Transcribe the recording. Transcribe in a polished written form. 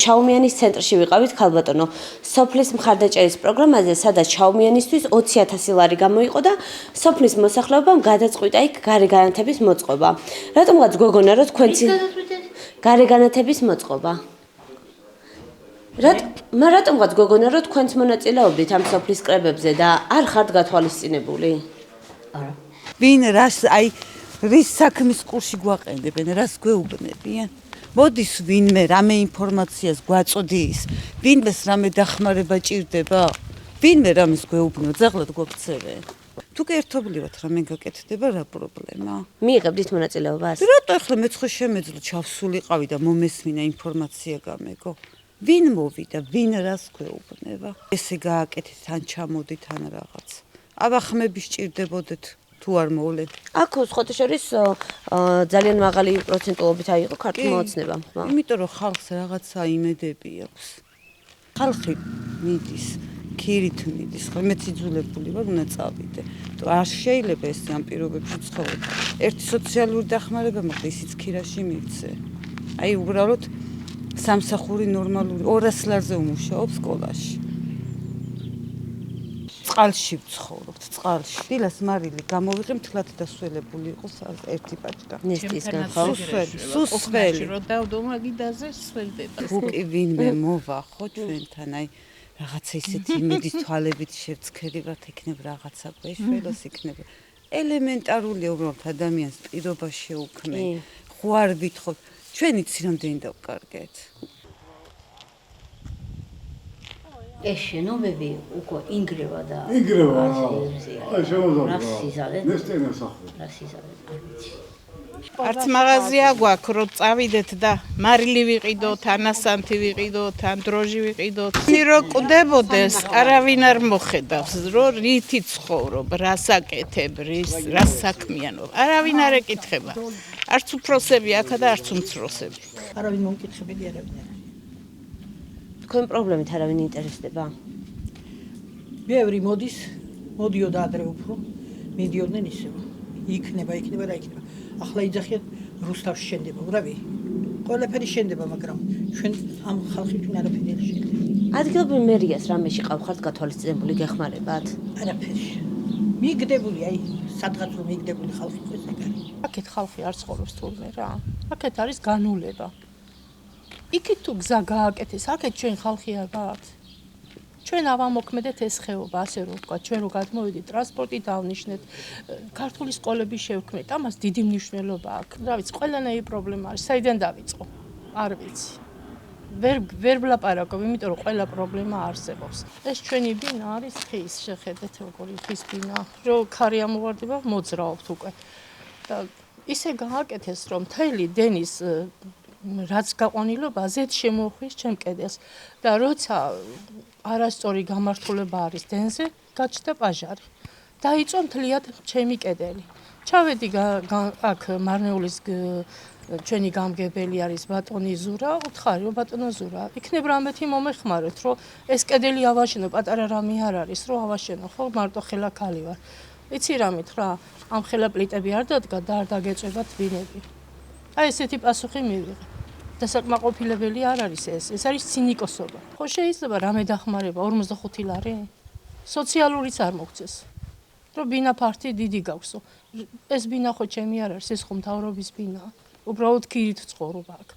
ჩაუმიანის ცენტრში ვიყავით ქალბატონო. სოფლის მხარდაჭერის პროგრამაზე, სადაც ჩაუმიანისთვის 20,000 ლარი გამოიყო და სოფლის მოსახლეობამ გადაწყვიტა იქ გარეგანათების მოწყობა. რატომღაც გოგონა რო თქვენცი გარეგანათების მოწყობა. რატომღაც გოგონა რო თქვენც მონაწილეობდით ამ სოფლის კრებებზე და არ ხართ გათვალისწინებული? არა. ვინ რას რის საქმის კურსი გვაყენებენ, რას გვეუბნებიან? მოდის ვინმე რამე ინფორმაციას გვაწოდის, ვინმეს რამე დახმარება ჭირდება, ვინმე რამეს გვეუბნო, ძაღლად გვაქცევენ. თუ კი ერთობლივად რამე გაკეთდება, რა პრობლემა? მიიღებდით მონაწილეობას? რატო ახლა მე ხო შემეძლო ჩავსულიყავი და მომესმინა ინფორმაცია გამეგო? ვინ მოვიდა, ვინ რას გვეუბნება? ესე გააკეთეთ, ან ჩამოდით, ან რაღაც. აბახმები სჭირდებოდეთ. თუ არ მოვლეთ. აქ ხოთეშორის ძალიან მაღალი პროცენტულობით აიღო ქართულმა ოცნებამ. იმიტომ რომ ხალხს რაღაცა იმედები აქვს. ხალხი მიდის, ქირით მიდის, ხო მეც იძულებული ვარ უნდა წავიდე. არ შეიძლება ეს ამ პირობებში ცხოვრება. ერთი სოციალური დახმარება მოხდა, ისიც ქირაში მივცე. აი უბრალოდ სამსახური ნორმალური 200 ლარზე უმუშაობ სკოლაში. წყალში ვცხოვრობთ, წყალში. დილას მარილი გამოვიღე, მთლად დასველებული იყოს ერთი პაჭკა. ნესტისგან ხო? სუსველი. რო დავდომა გიდაზე სველდება. თუ კი ვინმე მოვა ხო ჩვენთან, აი რაღაცა ისეთი იმედის თვალებით შევცქერი ვართ, იქნებ რაღაცა გვეშველოს იქნება. ელემენტარულია უბრალოდ ადამიანს პირობა შეუქმე. ხო არ ვითხოვ, ჩვენ იცი რამდენი დავკარგეთ. ეს შენობები უკვე ინგრევა და ინგრევა. აი შემოძაბვა. ნესტენა სახლი. არც მაღაზია გვაქვს, რომ წავიდეთ და მარილი ვიყიდოთ, ანასანთი ვიყიდოთ, ან დროჟი ვიყიდოთ. რო კვდებოდეს, არავინ არ მოხედავს, რომ რითი ცხოვრობ, რას აკეთებ, რას საქმიანობ. არავინ არ ეკითხება. არც უფროსები აქა და არც უმცროსები. არავინ მომკითხებელი არავინ არ. თქვენ პრობლემით არავინ ინტერესდება? ბევრი მოდის, მოდიოდა ადრე უფრო, მიდიოდნენ ისევ. იქნება და იქნება. ახლა იძახიან რუსთავში შენდება, ურავი. ყველაფერი შენდება, მაგრამ ჩვენ ამ ხალხიდან არაფერი არ შენდება. ადგილობრივ მერიას რამეში ყავხართ გათვალისწინებული გეხმარებათ? არაფერი. მიგდებული, აი, სადღაც რომ მიგდებული ხალხი ყოს ეგარი. აქეთ ხალხი არ ცხოვრობს თურმე რა. აქეთ არის განულება. იქით თუ გზა გააკეთეს, აქეთ ჩვენ ხალხი არ ვართ. ჩვენ ავამოქმედეთ ეს ხეობა, ასე რომ ვთქვა, ჩვენ რო გადმოვიდით, ტრანსპორტი დავნიშნეთ, ქართული სკოლები შევქმნით, ამას დიდი მნიშვნელობა აქვს. რა ვიცი, ყველანაირი პრობლემა არის, საიდან დავიწყო? არ ვიცი. ვერ ვლაპარაკობ, იმიტომ რომ ყველა პრობლემა არსებობს. ეს ჩვენი ბინა არის ხის, შეხედეთ როგორი ხის ბინა. რო ქარი ამოვარდება, მოძრაობთ უკვე. და ისე გააკეთეს, რომ მთელი დენის რაც გაყვანილობა ზედ შემოხვის ჩემ კედელს და როცა არასწორი გამართულება არის დენზე, გაჩნდა პაჟარი. დაიწვა მთლიად ჩემი კედელი. ჩავედი აქ მარნეულის ჩვენი გამგებელი არის ბატონი ზურა, უთხარი რომ ბატონო ზურა, იქნებ რამეთი მომეხმარეთ, რომ ეს კედელი ავაშენო, პატარა რამე არ არის, რომ ავაშენო, ხო, მარტო ხელა ქალი ვარ. იცი რამით რა, ამ ხელა პლიტები არ დადგა და არ დაგეწვება თბინები. აი ესეთი პასუხი მივიღე. დასაკმაყოფილებელი არ არის ეს არის ცინიკოსობა. ხო შეიძლება რამე დახმარება 45 ლარი? სოციალურიც არ მოგწეს. რომ ბინა ფართი დიდი გაქვსო. ეს ბინა ხო ჩემი არ არის, ეს ხო მთავრობის ბინაა. უბრალოდ ქირით ცხოვრობ აქ.